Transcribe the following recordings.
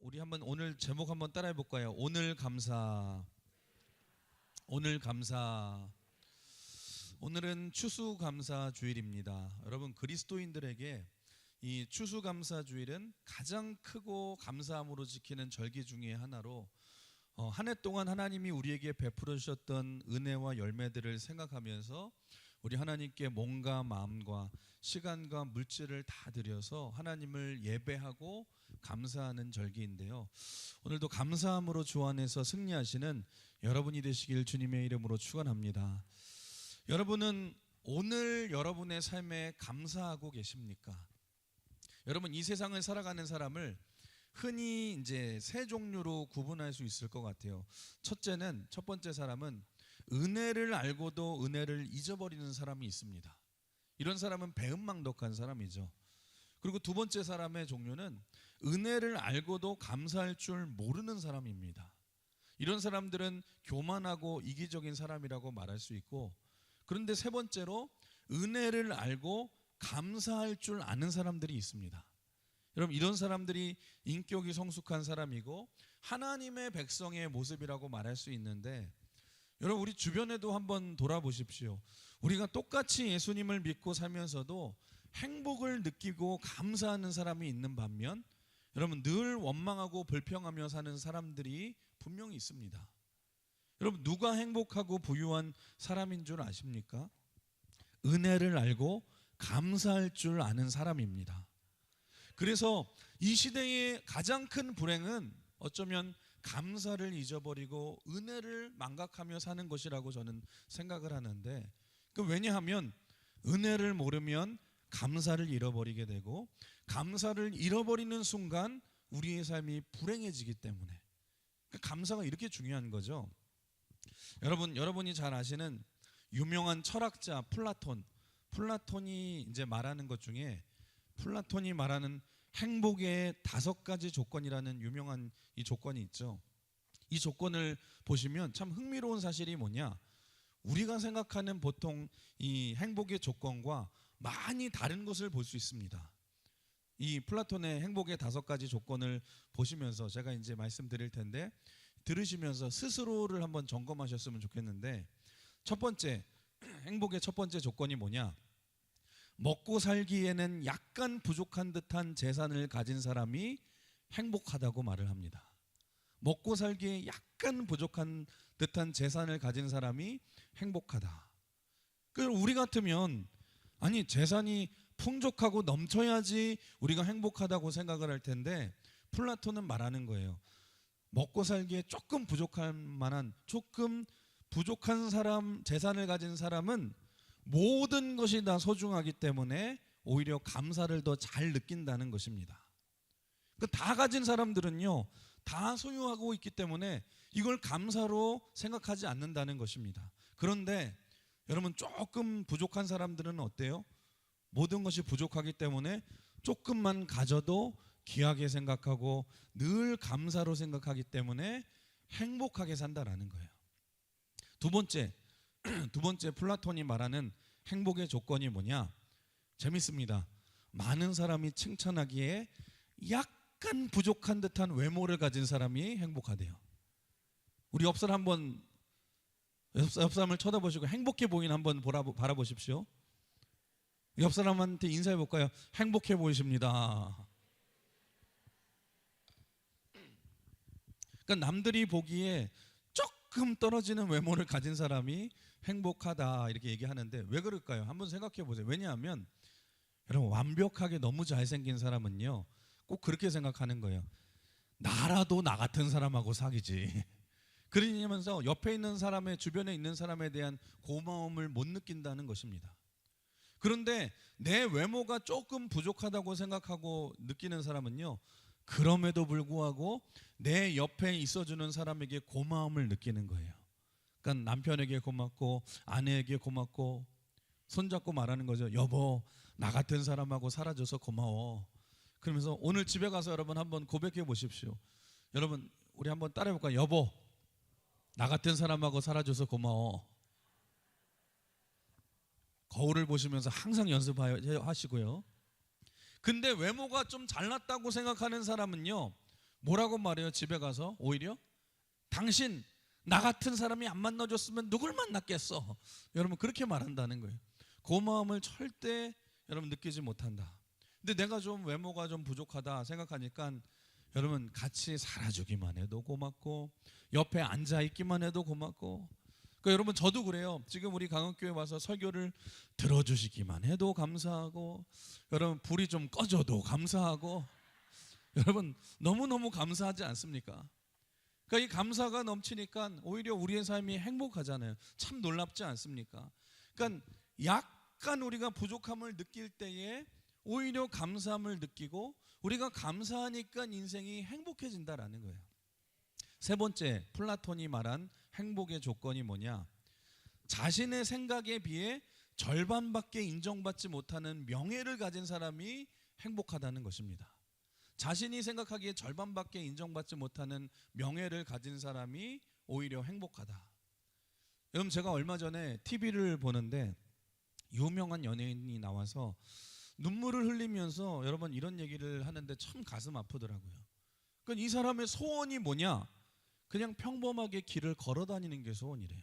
우리 한번 오늘 제목 한번 따라해 볼까요? 오늘 감사. 오늘 감사. 오늘은 추수감사 주일입니다. 여러분, 그리스도인들에게 이 추수감사 주일은 가장 크고 감사함으로 지키는 절기 중에 하나로 한 해 동안 하나님이 우리에게 베풀어 주셨던 은혜와 열매들을 생각하면서 우리 하나님께 몸과 마음과 시간과 물질을 다 드려서 하나님을 예배하고 감사하는 절기인데요. 오늘도 감사함으로 주 안에서 승리하시는 여러분이 되시길 주님의 이름으로 축원합니다. 여러분은 오늘 여러분의 삶에 감사하고 계십니까? 여러분, 이 세상을 살아가는 사람을 흔히 이제 세 종류로 구분할 수 있을 것 같아요. 첫 번째 사람은 은혜를 알고도 은혜를 잊어버리는 사람이 있습니다. 이런 사람은 배은망덕한 사람이죠. 그리고 두 번째 사람의 종류는 은혜를 알고도 감사할 줄 모르는 사람입니다. 이런 사람들은 교만하고 이기적인 사람이라고 말할 수 있고, 그런데 세 번째로 은혜를 알고 감사할 줄 아는 사람들이 있습니다. 여러분, 이런 사람들이 인격이 성숙한 사람이고 하나님의 백성의 모습이라고 말할 수 있는데, 여러분, 우리 주변에도 한번 돌아보십시오. 우리가 똑같이 예수님을 믿고 살면서도 행복을 느끼고 감사하는 사람이 있는 반면, 여러분, 늘 원망하고 불평하며 사는 사람들이 분명히 있습니다. 여러분, 누가 행복하고 부유한 사람인 줄 아십니까? 은혜를 알고 감사할 줄 아는 사람입니다. 그래서 이 시대의 가장 큰 불행은 어쩌면 감사를 잊어버리고 은혜를 망각하며 사는 것이라고 저는 생각을 하는데, 왜냐하면 은혜를 모르면 감사를 잃어버리게 되고, 감사를 잃어버리는 순간 우리의 삶이 불행해지기 때문에, 감사가 이렇게 중요한 거죠. 여러분이 잘 아시는 유명한 철학자 플라톤이 이제 말하는 것 중에, 플라톤이 말하는 행복의 5가지 조건이라는 유명한 이 조건이 있죠. 이 조건을 보시면 참 흥미로운 사실이 뭐냐, 우리가 생각하는 보통 이 행복의 조건과 많이 다른 것을 볼 수 있습니다. 이 플라톤의 행복의 5가지 조건을 보시면서 제가 이제 말씀드릴 텐데, 들으시면서 스스로를 한번 점검하셨으면 좋겠는데, 첫 번째, 행복의 첫 번째 조건이 뭐냐, 먹고 살기에는 약간 부족한 듯한 재산을 가진 사람이 행복하다고 말을 합니다. 먹고 살기에 약간 부족한 듯한 재산을 가진 사람이 행복하다. 우리 같으면 아니, 재산이 풍족하고 넘쳐야지 우리가 행복하다고 생각을 할 텐데, 플라톤은 말하는 거예요. 먹고 살기에 조금 부족할 만한, 조금 부족한 사람, 재산을 가진 사람은 모든 것이 다 소중하기 때문에 오히려 감사를 더 잘 느낀다는 것입니다. 다 가진 사람들은요, 다 소유하고 있기 때문에 이걸 감사로 생각하지 않는다는 것입니다. 그런데 여러분, 조금 부족한 사람들은 어때요? 모든 것이 부족하기 때문에 조금만 가져도 귀하게 생각하고 늘 감사로 생각하기 때문에 행복하게 산다라는 거예요. 두 번째 플라톤이 말하는 행복의 조건이 뭐냐? 재밌습니다. 많은 사람이 칭찬하기에 약간 부족한 듯한 외모를 가진 사람이 행복하대요. 우리 옆 사람을 쳐다보시고 행복해 보이는 한번 바라보십시오. 옆 사람한테 인사해 볼까요? 행복해 보이십니다. 그러니까 남들이 보기에 조금 떨어지는 외모를 가진 사람이 행복하다 이렇게 얘기하는데, 왜 그럴까요? 한번 생각해 보세요. 왜냐하면 여러분, 완벽하게 너무 잘생긴 사람은요, 꼭 그렇게 생각하는 거예요. 나라도 나 같은 사람하고 사귀지. 그러면서 옆에 있는 사람의, 주변에 있는 사람에 대한 고마움을 못 느낀다는 것입니다. 그런데 내 외모가 조금 부족하다고 생각하고 느끼는 사람은요, 그럼에도 불구하고 내 옆에 있어주는 사람에게 고마움을 느끼는 거예요. 그러니까 남편에게 고맙고 아내에게 고맙고 손잡고 말하는 거죠. 여보, 나 같은 사람하고 살아줘서 고마워. 그러면서 오늘 집에 가서 여러분 한번 고백해 보십시오. 여러분, 우리 한번 따라해 볼까요? 여보, 나 같은 사람하고 살아줘서 고마워. 거울을 보시면서 항상 연습하시고요. 근데 외모가 좀 잘났다고 생각하는 사람은요, 뭐라고 말해요? 집에 가서 오히려 당신 나 같은 사람이 안 만나줬으면 누굴 만났겠어. 여러분 그렇게 말한다는 거예요. 그 마음을 절대 여러분 느끼지 못한다. 근데 내가 좀 외모가 좀 부족하다 생각하니까 여러분 같이 살아주기만 해도 고맙고 옆에 앉아있기만 해도 고맙고, 그러니까 여러분 저도 그래요. 지금 우리 강원교회 와서 설교를 들어주시기만 해도 감사하고, 여러분 불이 좀 꺼져도 감사하고, 여러분 너무너무 감사하지 않습니까? 그러니까 이 감사가 넘치니까 오히려 우리의 삶이 행복하잖아요. 참 놀랍지 않습니까? 그러니까 약간 우리가 부족함을 느낄 때에 오히려 감사함을 느끼고 우리가 감사하니까 인생이 행복해진다라는 거예요. 세 번째, 플라톤이 말한 행복의 조건이 뭐냐? 자신의 생각에 비해 절반밖에 인정받지 못하는 명예를 가진 사람이 행복하다는 것입니다. 자신이 생각하기에 절반밖에 인정받지 못하는 명예를 가진 사람이 오히려 행복하다. 여러분 제가 얼마 전에 TV를 보는데 유명한 연예인이 나와서 눈물을 흘리면서 여러분 이런 얘기를 하는데 참 가슴 아프더라고요. 그러니까 이 사람의 소원이 뭐냐? 그냥 평범하게 길을 걸어 다니는 게 소원이래요.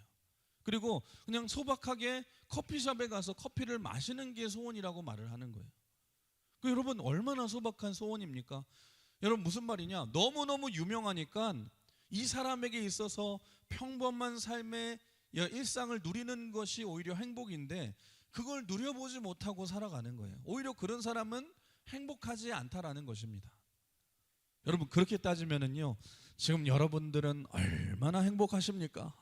그리고 그냥 소박하게 커피숍에 가서 커피를 마시는 게 소원이라고 말을 하는 거예요. 그 여러분 얼마나 소박한 소원입니까? 여러분 무슨 말이냐? 너무너무 유명하니까 이 사람에게 있어서 평범한 삶의 일상을 누리는 것이 오히려 행복인데 그걸 누려보지 못하고 살아가는 거예요. 오히려 그런 사람은 행복하지 않다라는 것입니다. 여러분 그렇게 따지면은요, 지금 여러분들은 얼마나 행복하십니까?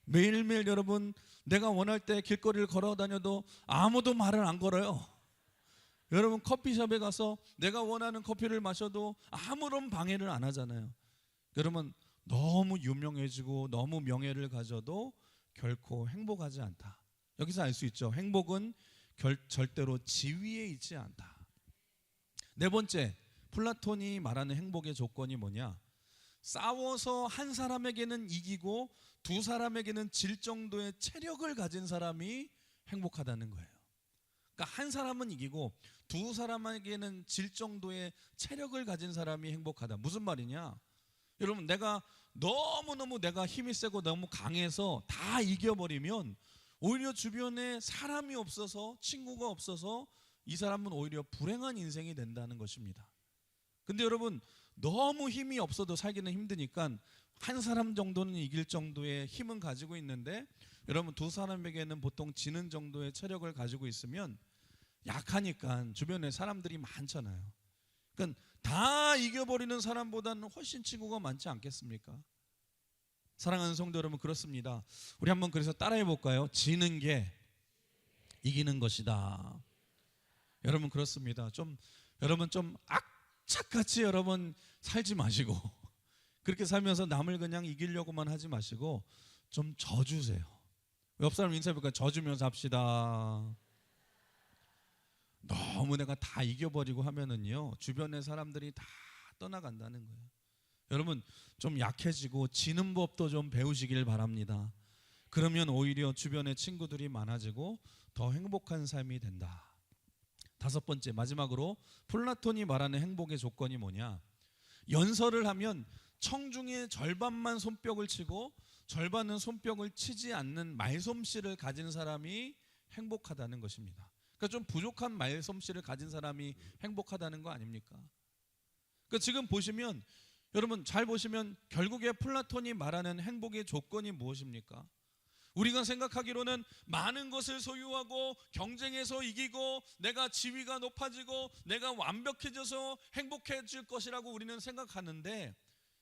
매일매일 여러분 내가 원할 때 길거리를 걸어 다녀도 아무도 말을 안 걸어요. 여러분 커피숍에 가서 내가 원하는 커피를 마셔도 아무런 방해를 안 하잖아요. 여러분 너무 유명해지고 너무 명예를 가져도 결코 행복하지 않다. 여기서 알 수 있죠. 행복은 절대로 지위에 있지 않다. 네 번째, 플라톤이 말하는 행복의 조건이 뭐냐? 싸워서 한 사람에게는 이기고 두 사람에게는 질 정도의 체력을 가진 사람이 행복하다는 거예요. 그러니까 한 사람은 이기고 두 사람에게는 질 정도의 체력을 가진 사람이 행복하다. 무슨 말이냐? 여러분 내가 너무너무 내가 힘이 세고 너무 강해서 다 이겨버리면 오히려 주변에 사람이 없어서 친구가 없어서 이 사람은 오히려 불행한 인생이 된다는 것입니다. 근데 여러분 너무 힘이 없어도 살기는 힘드니까 한 사람 정도는 이길 정도의 힘은 가지고 있는데 여러분 두 사람에게는 보통 지는 정도의 체력을 가지고 있으면 약하니까 주변에 사람들이 많잖아요. 그러니까 다 이겨버리는 사람보다는 훨씬 친구가 많지 않겠습니까? 사랑하는 성도 여러분 그렇습니다. 우리 한번 그래서 따라해 볼까요? 지는 게 이기는 것이다. 여러분 그렇습니다. 여러분 좀 악착같이 여러분 살지 마시고 그렇게 살면서 남을 그냥 이기려고만 하지 마시고 좀 져주세요. 옆 사람 인사해볼까요? 져주면서 합시다. 너무 내가 다 이겨버리고 하면은요 주변의 사람들이 다 떠나간다는 거예요. 여러분 좀 약해지고 지는 법도 좀 배우시길 바랍니다. 그러면 오히려 주변에 친구들이 많아지고 더 행복한 삶이 된다. 다섯 번째, 마지막으로 플라톤이 말하는 행복의 조건이 뭐냐? 연설을 하면 청중의 절반만 손뼉을 치고 절반은 손뼉을 치지 않는 말솜씨를 가진 사람이 행복하다는 것입니다. 그러니까 좀 부족한 말솜씨를 가진 사람이 행복하다는 거 아닙니까? 그러니까 지금 보시면 여러분 잘 보시면 결국에 플라톤이 말하는 행복의 조건이 무엇입니까? 우리가 생각하기로는 많은 것을 소유하고 경쟁해서 이기고 내가 지위가 높아지고 내가 완벽해져서 행복해질 것이라고 우리는 생각하는데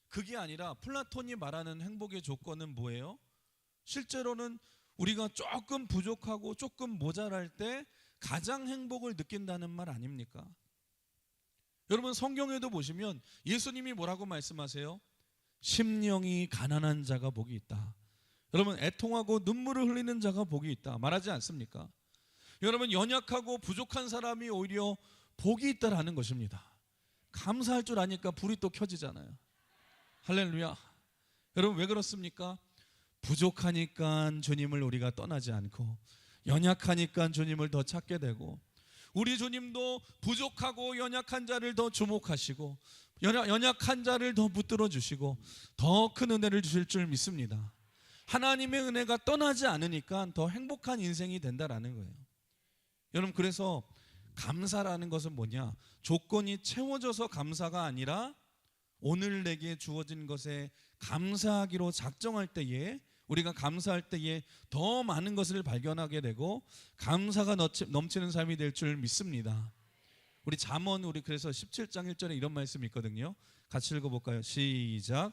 그게 아니라 플라톤이 말하는 행복의 조건은 뭐예요? 실제로는 우리가 조금 부족하고 조금 모자랄 때 가장 행복을 느낀다는 말 아닙니까? 여러분 성경에도 보시면 예수님이 뭐라고 말씀하세요? 심령이 가난한 자가 복이 있다. 여러분 애통하고 눈물을 흘리는 자가 복이 있다 말하지 않습니까? 여러분 연약하고 부족한 사람이 오히려 복이 있다라는 것입니다. 감사할 줄 아니까 불이 또 켜지잖아요. 할렐루야. 여러분 왜 그렇습니까? 부족하니까 주님을 우리가 떠나지 않고 연약하니까 주님을 더 찾게 되고 우리 주님도 부족하고 연약한 자를 더 주목하시고 연약한 자를 더 붙들어 주시고 더 큰 은혜를 주실 줄 믿습니다. 하나님의 은혜가 떠나지 않으니까 더 행복한 인생이 된다라는 거예요. 여러분, 그래서 감사라는 것은 뭐냐? 조건이 채워져서 감사가 아니라 오늘 내게 주어진 것에 감사하기로 작정할 때에, 우리가 감사할 때에 더 많은 것을 발견하게 되고 감사가 넘치는 삶이 될 줄 믿습니다. 우리 잠언, 우리 그래서 17장 1절에 이런 말씀이 있거든요. 같이 읽어볼까요? 시작.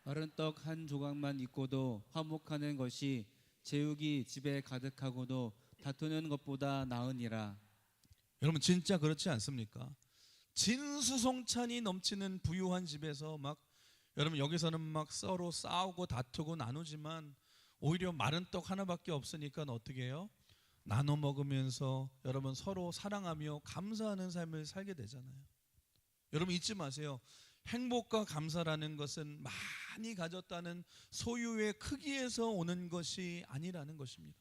마른 떡 한 조각만 있고도 화목하는 것이 제육이 집에 가득하고도 다투는 것보다 나으니라. 여러분, 진짜 그렇지 않습니까? 진수성찬이 넘치는 부유한 집에서 막, 여러분, 여기서는 막 서로 싸우고 다투고 나누지만 오히려 마른 떡 하나밖에 없으니까 어떻게 해요? 나눠 먹으면서 여러분 서로 사랑하며 감사하는 삶을 살게 되잖아요. 여러분, 잊지 마세요. 행복과 감사라는 것은 많이 가졌다는 소유의 크기에서 오는 것이 아니라는 것입니다.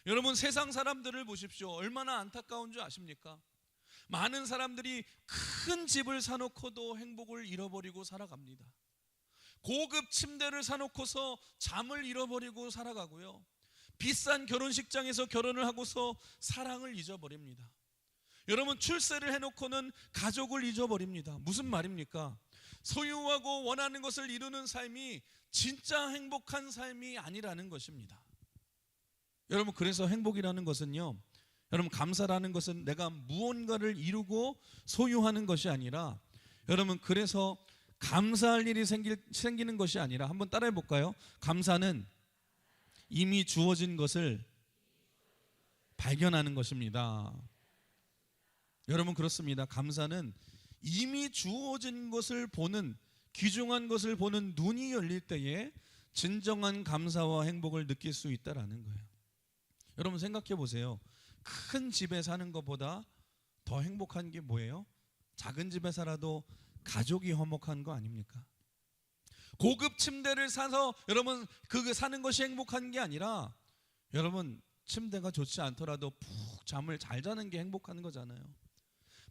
여러분, 세상 사람들을 보십시오. 얼마나 안타까운 줄 아십니까? 많은 사람들이 큰 집을 사놓고도 행복을 잃어버리고 살아갑니다. 고급 침대를 사놓고서 잠을 잃어버리고 살아가고요. 비싼 결혼식장에서 결혼을 하고서 사랑을 잊어버립니다. 여러분, 출세를 해놓고는 가족을 잊어버립니다. 무슨 말입니까? 소유하고 원하는 것을 이루는 삶이 진짜 행복한 삶이 아니라는 것입니다. 여러분, 그래서 행복이라는 것은요, 여러분, 감사라는 것은 내가 무언가를 이루고 소유하는 것이 아니라, 여러분, 그래서 감사할 일이 생기는 것이 아니라, 한번 따라해 볼까요? 감사는 이미 주어진 것을 발견하는 것입니다. 여러분, 그렇습니다. 감사는 이미 주어진 것을 보는, 귀중한 것을 보는 눈이 열릴 때에 진정한 감사와 행복을 느낄 수 있다라는 거예요. 여러분, 생각해 보세요. 큰 집에 사는 것보다 더 행복한 게 뭐예요? 작은 집에 살아도 가족이 화목한 거 아닙니까? 고급 침대를 사서 여러분 그 사는 것이 행복한 게 아니라, 여러분, 침대가 좋지 않더라도 푹 잠을 잘 자는 게 행복한 거잖아요.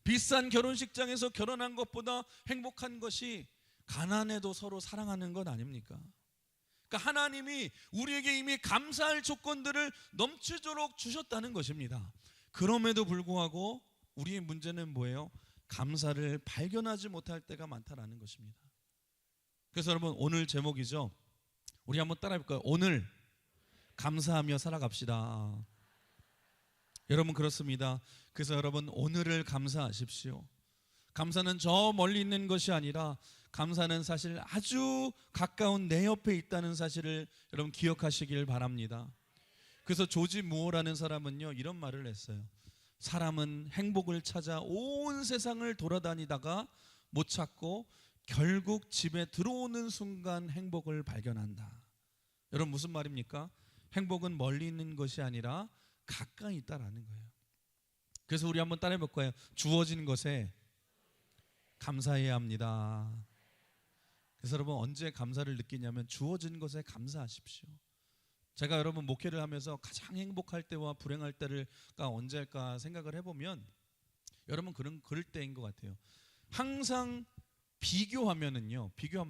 비싼 결혼식장에서 결혼한 것보다 행복한 것이 가난해도 서로 사랑하는 것 아닙니까? 그러니까 하나님이 우리에게 이미 감사할 조건들을 넘치도록 주셨다는 것입니다. 그럼에도 불구하고 우리의 문제는 뭐예요? 감사를 발견하지 못할 때가 많다라는 것입니다. 그래서 여러분, 오늘 제목이죠. 우리 한번 따라해 볼까요? 오늘 감사하며 살아갑시다. 여러분, 그렇습니다. 그래서 여러분, 오늘을 감사하십시오. 감사는 저 멀리 있는 것이 아니라 감사는 사실 아주 가까운 내 옆에 있다는 사실을 여러분 기억하시길 바랍니다. 그래서 조지 무어라는 사람은요, 이런 말을 했어요. 사람은 행복을 찾아 온 세상을 돌아다니다가 못 찾고 결국 집에 들어오는 순간 행복을 발견한다. 여러분, 무슨 말입니까? 행복은 멀리 있는 것이 아니라 가까이 있다라는 거예요. 그래서 우리 한번 따라해 볼 거예요. 주어진 것에 감사해야 합니다. 그래서 여러분, 언제 감사를 느끼냐면 주어진 것에 감사하십시오. 제가 여러분 목회를 하면서 가장 행복할 때와 불행할 때가 언제일까 생각을 해보면, 여러분, 그럴 때인 것 같아요. 항상 비교하면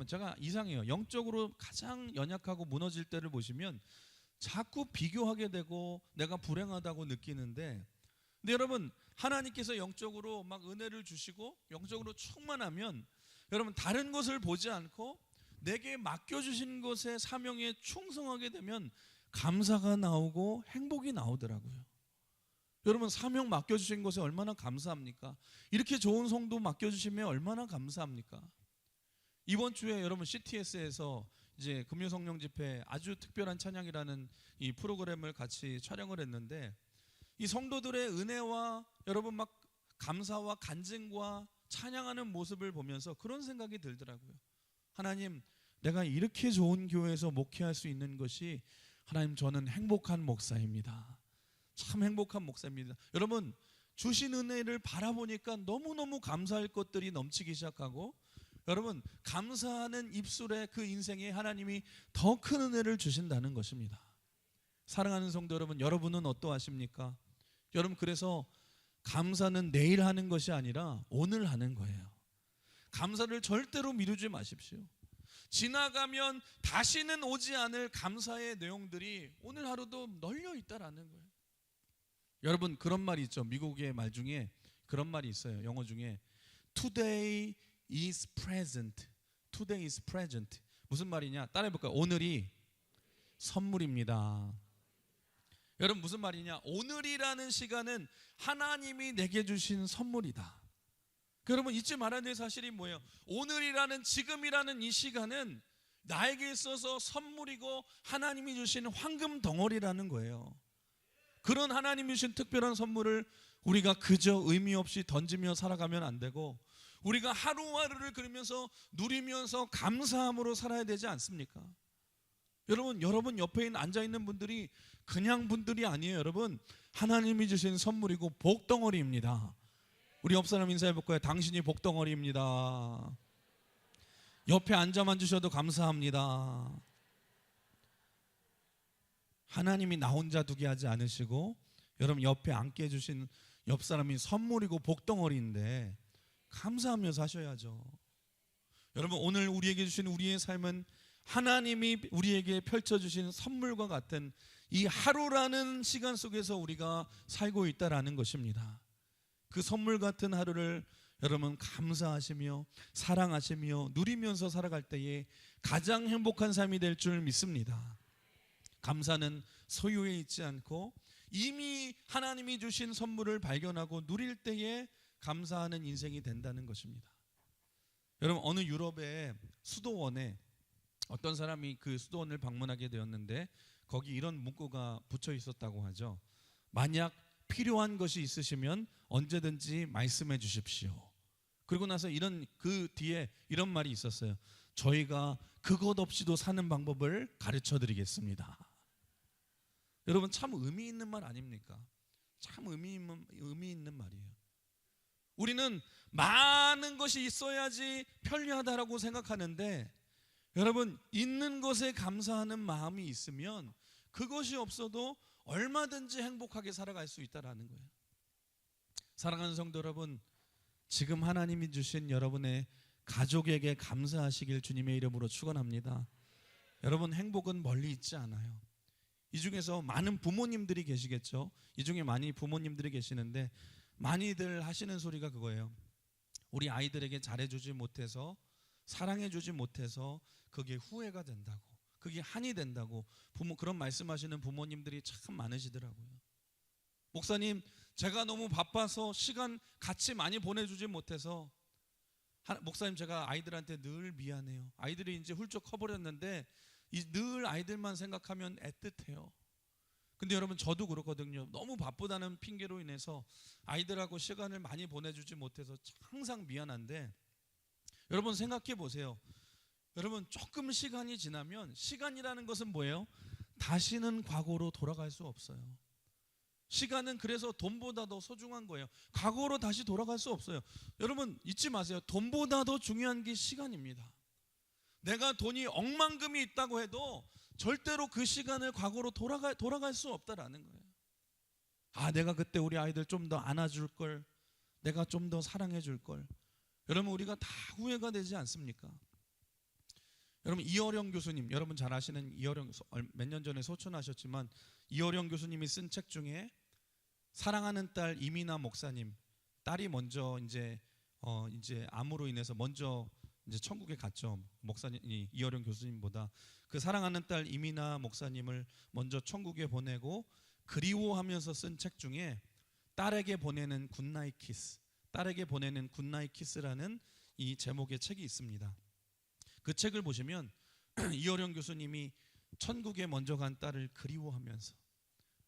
제가 이상해요. 영적으로 가장 연약하고 무너질 때를 보시면 자꾸 비교하게 되고 내가 불행하다고 느끼는데, 근데 여러분, 하나님께서 영적으로 막 은혜를 주시고 영적으로 충만하면 여러분, 다른 것을 보지 않고 내게 맡겨주신 것에 사명에 충성하게 되면 감사가 나오고 행복이 나오더라고요. 여러분, 사명 맡겨주신 것에 얼마나 감사합니까? 이렇게 좋은 성도 맡겨주시면 얼마나 감사합니까? 이번 주에 여러분 CTS에서 이제 금요성령 집회 아주 특별한 찬양이라는 이 프로그램을 같이 촬영을 했는데, 이 성도들의 은혜와 여러분 막 감사와 간증과 찬양하는 모습을 보면서 그런 생각이 들더라고요. 하나님, 내가 이렇게 좋은 교회에서 목회할 수 있는 것이, 하나님, 저는 행복한 목사입니다. 참 행복한 목사입니다. 여러분, 주신 은혜를 바라보니까 너무너무 감사할 것들이 넘치기 시작하고, 여러분, 감사하는 입술에 그 인생에 하나님이 더 큰 은혜를 주신다는 것입니다. 사랑하는 성도 여러분, 여러분은 어떠하십니까? 여러분, 그래서 감사는 내일 하는 것이 아니라 오늘 하는 거예요. 감사를 절대로 미루지 마십시오. 지나가면 다시는 오지 않을 감사의 내용들이 오늘 하루도 널려 있다라는 거예요. 여러분, 그런 말이 있죠. 미국의 말 중에 그런 말이 있어요. 영어 중에 Today is present. Today is present. 무슨 말이냐? 따라해 볼까요? 오늘이 선물입니다. 여러분, 무슨 말이냐? 오늘이라는 시간은 하나님이 내게 주신 선물이다. 여러분, 잊지 말아야 될 사실이 뭐예요? 오늘이라는, 지금이라는 이 시간은 나에게 있어서 선물이고 하나님이 주신 황금 덩어리라는 거예요. 그런 하나님이 주신 특별한 선물을 우리가 그저 의미 없이 던지며 살아가면 안 되고, 우리가 하루하루를 그러면서 누리면서 감사함으로 살아야 되지 않습니까? 여러분 옆에 앉아있는 분들이 그냥 분들이 아니에요. 여러분, 하나님이 주신 선물이고 복덩어리입니다. 우리 옆 사람 인사해 볼 거예요. 당신이 복덩어리입니다. 옆에 앉아만 주셔도 감사합니다. 하나님이 나 혼자 두게 하지 않으시고 여러분 옆에 앉게 해주신 옆 사람이 선물이고 복덩어리인데 감사하며 사셔야죠. 여러분, 오늘 우리에게 주신 우리의 삶은 하나님이 우리에게 펼쳐주신 선물과 같은 이 하루라는 시간 속에서 우리가 살고 있다라는 것입니다. 그 선물 같은 하루를 여러분 감사하시며 사랑하시며 누리면서 살아갈 때에 가장 행복한 삶이 될 줄 믿습니다. 감사는 소유에 있지 않고 이미 하나님이 주신 선물을 발견하고 누릴 때에 감사하는 인생이 된다는 것입니다. 여러분, 어느 유럽의 수도원에 어떤 사람이 그 수도원을 방문하게 되었는데 거기 이런 문구가 붙여 있었다고 하죠. 만약 필요한 것이 있으시면 언제든지 말씀해 주십시오. 그리고 나서 그 뒤에 이런 말이 있었어요. 저희가 그것 없이도 사는 방법을 가르쳐 드리겠습니다. 여러분, 참 의미 있는 말 아닙니까? 참 의미 있는 말이에요. 우리는 많은 것이 있어야지 편리하다라고 생각하는데 여러분, 있는 것에 감사하는 마음이 있으면 그것이 없어도 얼마든지 행복하게 살아갈 수 있다라는 거예요. 사랑하는 성도 여러분, 지금 하나님이 주신 여러분의 가족에게 감사하시길 주님의 이름으로 축원합니다. 여러분, 행복은 멀리 있지 않아요. 이 중에서 많은 부모님들이 계시겠죠. 이 중에 많이 부모님들이 계시는데 많이들 하시는 소리가 그거예요. 우리 아이들에게 잘해주지 못해서, 사랑해주지 못해서 그게 후회가 된다고, 그게 한이 된다고 그런 말씀하시는 부모님들이 참 많으시더라고요. 목사님, 제가 너무 바빠서 시간 같이 많이 보내주지 못해서 목사님, 제가 아이들한테 늘 미안해요. 아이들이 이제 훌쩍 커버렸는데 늘 아이들만 생각하면 애틋해요. 근데 여러분, 저도 그렇거든요. 너무 바쁘다는 핑계로 인해서 아이들하고 시간을 많이 보내주지 못해서 항상 미안한데 여러분 생각해 보세요. 여러분, 조금 시간이 지나면 시간이라는 것은 뭐예요? 다시는 과거로 돌아갈 수 없어요. 시간은 그래서 돈보다 더 소중한 거예요. 과거로 다시 돌아갈 수 없어요. 여러분, 잊지 마세요. 돈보다 더 중요한 게 시간입니다. 내가 돈이 억만금이 있다고 해도 절대로 그 시간을 과거로 돌아갈 수 없다라는 거예요. 아, 내가 그때 우리 아이들 좀 더 안아줄 걸, 내가 좀 더 사랑해 줄 걸. 여러분, 우리가 다 후회가 되지 않습니까? 여러분, 이어령 교수님, 여러분 잘 아시는 이어령, 몇 년 전에 소천하셨지만 이어령 교수님이 쓴 책 중에 사랑하는 딸 이민아 목사님, 딸이 먼저 이제 암으로 인해서 먼저 이제 천국에 갔죠. 목사님 이어령 교수님보다 그 사랑하는 딸 이민아 목사님을 먼저 천국에 보내고 그리워하면서 쓴 책 중에 딸에게 보내는 굿나잇 키스, 딸에게 보내는 굿나잇 키스라는 이 제목의 책이 있습니다. 그 책을 보시면 이어령 교수님이 천국에 먼저 간 딸을 그리워하면서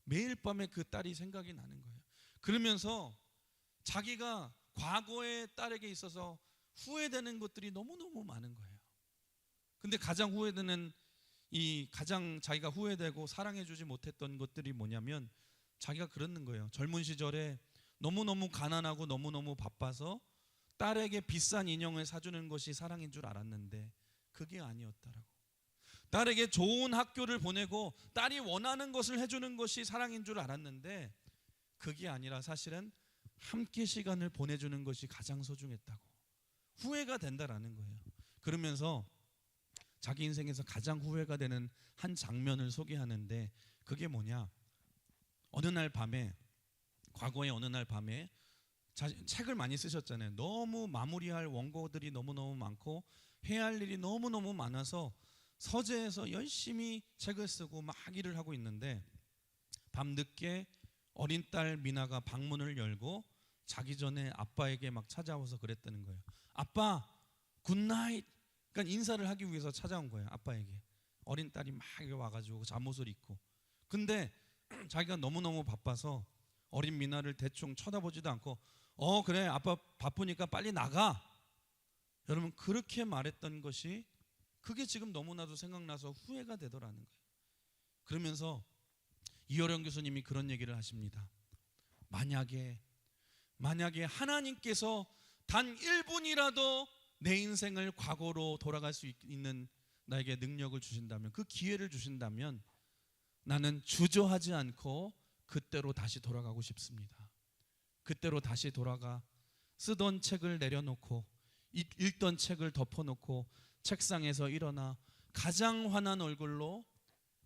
매일 밤에 그 딸이 생각이 나는 거예요. 그러면서 자기가 과거의 딸에게 있어서 후회되는 것들이 너무너무 많은 거예요. 근데 가장 후회되는 가장 자기가 후회되고 사랑해주지 못했던 것들이 뭐냐면 자기가 그러는 거예요. 젊은 시절에 너무너무 가난하고 너무너무 바빠서 딸에게 비싼 인형을 사주는 것이 사랑인 줄 알았는데 그게 아니었다라고. 딸에게 좋은 학교를 보내고 딸이 원하는 것을 해주는 것이 사랑인 줄 알았는데 그게 아니라 사실은 함께 시간을 보내주는 것이 가장 소중했다고. 후회가 된다라는 거예요. 그러면서 자기 인생에서 가장 후회가 되는 한 장면을 소개하는데 그게 뭐냐? 어느 날 밤에, 과거의 어느 날 밤에 책을 많이 쓰셨잖아요. 너무 마무리할 원고들이 너무너무 많고 해야 할 일이 너무너무 많아서 서재에서 열심히 책을 쓰고 막 일을 하고 있는데 밤늦게 어린 딸 미나가 방문을 열고 자기 전에 아빠에게 막 찾아와서 그랬다는 거예요. 아빠, 굿나잇. 그러니까 인사를 하기 위해서 찾아온 거예요. 아빠에게. 어린 딸이 막 와가지고 잠옷을 입고. 근데 자기가 너무너무 바빠서 어린 미나를 대충 쳐다보지도 않고 그래 아빠 바쁘니까 빨리 나가. 여러분 그렇게 말했던 것이 그게 지금 너무나도 생각나서 후회가 되더라는 거예요. 그러면서 이어령 교수님이 그런 얘기를 하십니다. 만약에 하나님께서 단 1분이라도 내 인생을 과거로 돌아갈 수 있는 나에게 능력을 주신다면, 그 기회를 주신다면 나는 주저하지 않고 그때로 다시 돌아가고 싶습니다. 그때로 다시 돌아가 쓰던 책을 내려놓고 읽던 책을 덮어놓고 책상에서 일어나 가장 환한 얼굴로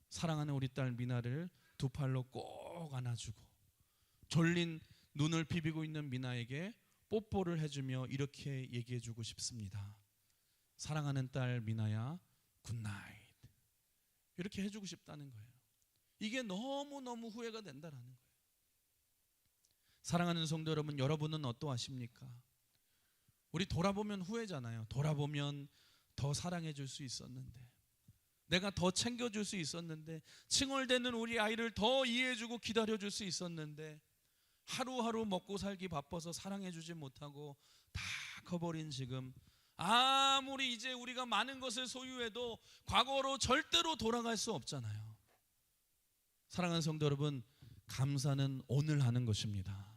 사랑하는 우리 딸 미나를 두 팔로 꼭 안아주고 졸린 눈을 비비고 있는 미나에게 뽀뽀를 해주며 이렇게 얘기해주고 싶습니다. 사랑하는 딸 미나야, 굿나잇. 이렇게 해주고 싶다는 거예요. 이게 너무너무 후회가 된다라는 거예요. 사랑하는 성도 여러분, 여러분은 어떠하십니까? 우리 돌아보면 후회잖아요. 돌아보면 더 사랑해 줄 수 있었는데, 내가 더 챙겨줄 수 있었는데, 칭얼대는 우리 아이를 더 이해해주고 기다려줄 수 있었는데, 하루하루 먹고 살기 바빠서 사랑해주지 못하고 다 커버린 지금, 아무리 이제 우리가 많은 것을 소유해도 과거로 절대로 돌아갈 수 없잖아요. 사랑하는 성도 여러분, 감사는 오늘 하는 것입니다.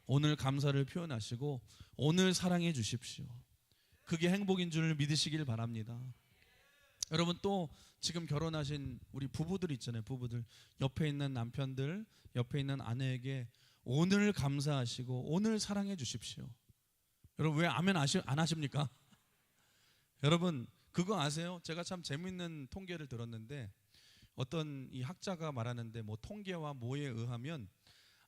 오늘 감사를 표현하시고 오늘 사랑해 주십시오. 그게 행복인 줄 믿으시길 바랍니다. 여러분, 또 지금 결혼하신 우리 부부들 있잖아요. 부부들, 옆에 있는 남편들, 옆에 있는 아내에게 오늘 감사하시고 오늘 사랑해 주십시오. 여러분, 왜 아멘 안 하십니까? 여러분, 그거 아세요? 제가 참 재미있는 통계를 들었는데 어떤 이 학자가 말하는데, 뭐 통계와 뭐에 의하면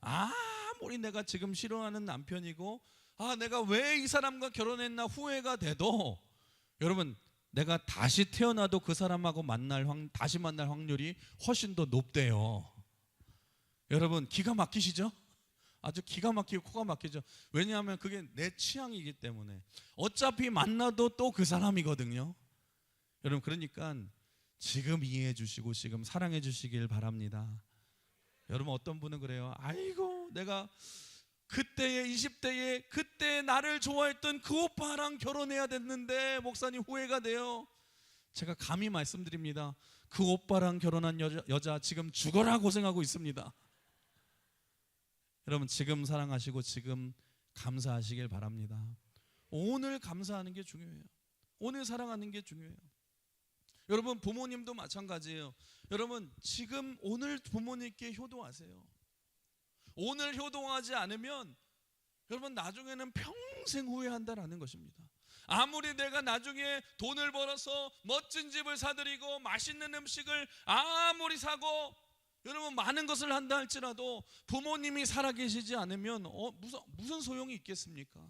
아무리 내가 지금 싫어하는 남편이고 내가 왜 이 사람과 결혼했나 후회가 돼도, 여러분, 내가 다시 태어나도 그 사람하고 다시 만날 확률이 훨씬 더 높대요. 여러분, 기가 막히시죠? 아주 기가 막히고 코가 막히죠. 왜냐하면 그게 내 취향이기 때문에. 어차피 만나도 또 그 사람이거든요. 여러분, 그러니까 지금 이해해 주시고 지금 사랑해 주시길 바랍니다. 여러분, 어떤 분은 그래요. 아이고, 내가 그때의 20대에 그때 나를 좋아했던 그 오빠랑 결혼해야 됐는데 목사님 후회가 돼요. 제가 감히 말씀드립니다. 그 오빠랑 결혼한 여자 지금 죽어라 고생하고 있습니다. 여러분, 지금 사랑하시고 지금 감사하시길 바랍니다. 오늘 감사하는 게 중요해요. 오늘 사랑하는 게 중요해요. 여러분, 부모님도 마찬가지예요. 여러분, 지금 오늘 부모님께 효도하세요. 오늘 효도하지 않으면 여러분 나중에는 평생 후회한다라는 것입니다. 아무리 내가 나중에 돈을 벌어서 멋진 집을 사드리고 맛있는 음식을 아무리 사고 여러분 많은 것을 한다 할지라도 부모님이 살아계시지 않으면 무슨 소용이 있겠습니까?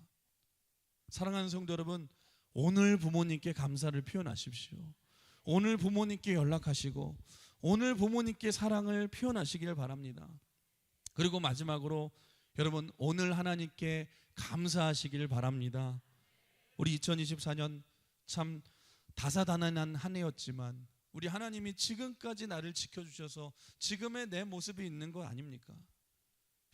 사랑하는 성도 여러분, 오늘 부모님께 감사를 표현하십시오. 오늘 부모님께 연락하시고 오늘 부모님께 사랑을 표현하시길 바랍니다. 그리고 마지막으로 여러분, 오늘 하나님께 감사하시길 바랍니다. 우리 2024년 참 다사다난한 한 해였지만 우리 하나님이 지금까지 나를 지켜주셔서 지금의 내 모습이 있는 거 아닙니까?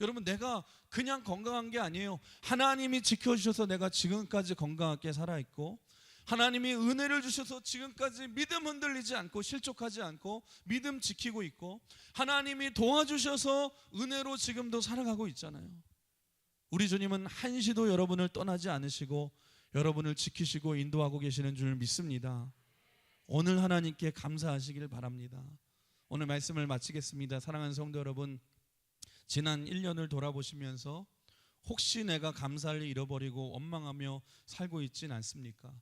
여러분, 내가 그냥 건강한 게 아니에요. 하나님이 지켜주셔서 내가 지금까지 건강하게 살아있고, 하나님이 은혜를 주셔서 지금까지 믿음 흔들리지 않고 실족하지 않고 믿음 지키고 있고, 하나님이 도와주셔서 은혜로 지금도 살아가고 있잖아요. 우리 주님은 한시도 여러분을 떠나지 않으시고 여러분을 지키시고 인도하고 계시는 줄 믿습니다. 오늘 하나님께 감사하시길 바랍니다. 오늘 말씀을 마치겠습니다. 사랑하는 성도 여러분, 지난 1년을 돌아보시면서 혹시 내가 감사를 잃어버리고 원망하며 살고 있진 않습니까?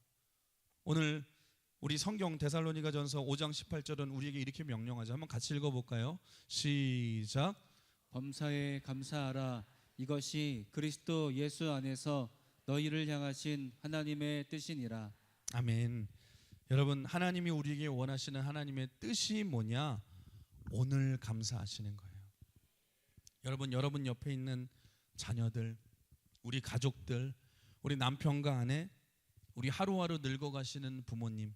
오늘 우리 성경 데살로니가전서 5장 18절은 우리에게 이렇게 명령하죠. 한번 같이 읽어볼까요? 시작. 범사에 감사하라. 이것이 그리스도 예수 안에서 너희를 향하신 하나님의 뜻이니라. 아멘. 여러분, 하나님이 우리에게 원하시는 하나님의 뜻이 뭐냐? 오늘 감사하시는 거예요. 여러분 옆에 있는 자녀들, 우리 가족들, 우리 남편과 아내, 우리 하루하루 늙어가시는 부모님,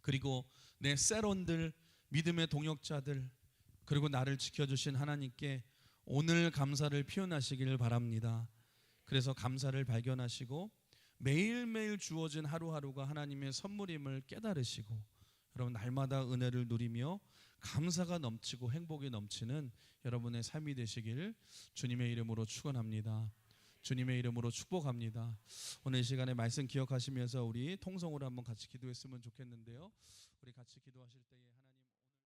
그리고 내 셀원들, 믿음의 동역자들, 그리고 나를 지켜주신 하나님께 오늘 감사를 표현하시기를 바랍니다. 그래서 감사를 발견하시고 매일매일 주어진 하루하루가 하나님의 선물임을 깨달으시고 여러분 날마다 은혜를 누리며 감사가 넘치고 행복이 넘치는 여러분의 삶이 되시길 주님의 이름으로 축원합니다. 주님의 이름으로 축복합니다. 오늘 이 시간에 말씀 기억하시면서 우리 통성으로 한번 같이 기도했으면 좋겠는데요. 우리 같이 기도하실 때에 하나님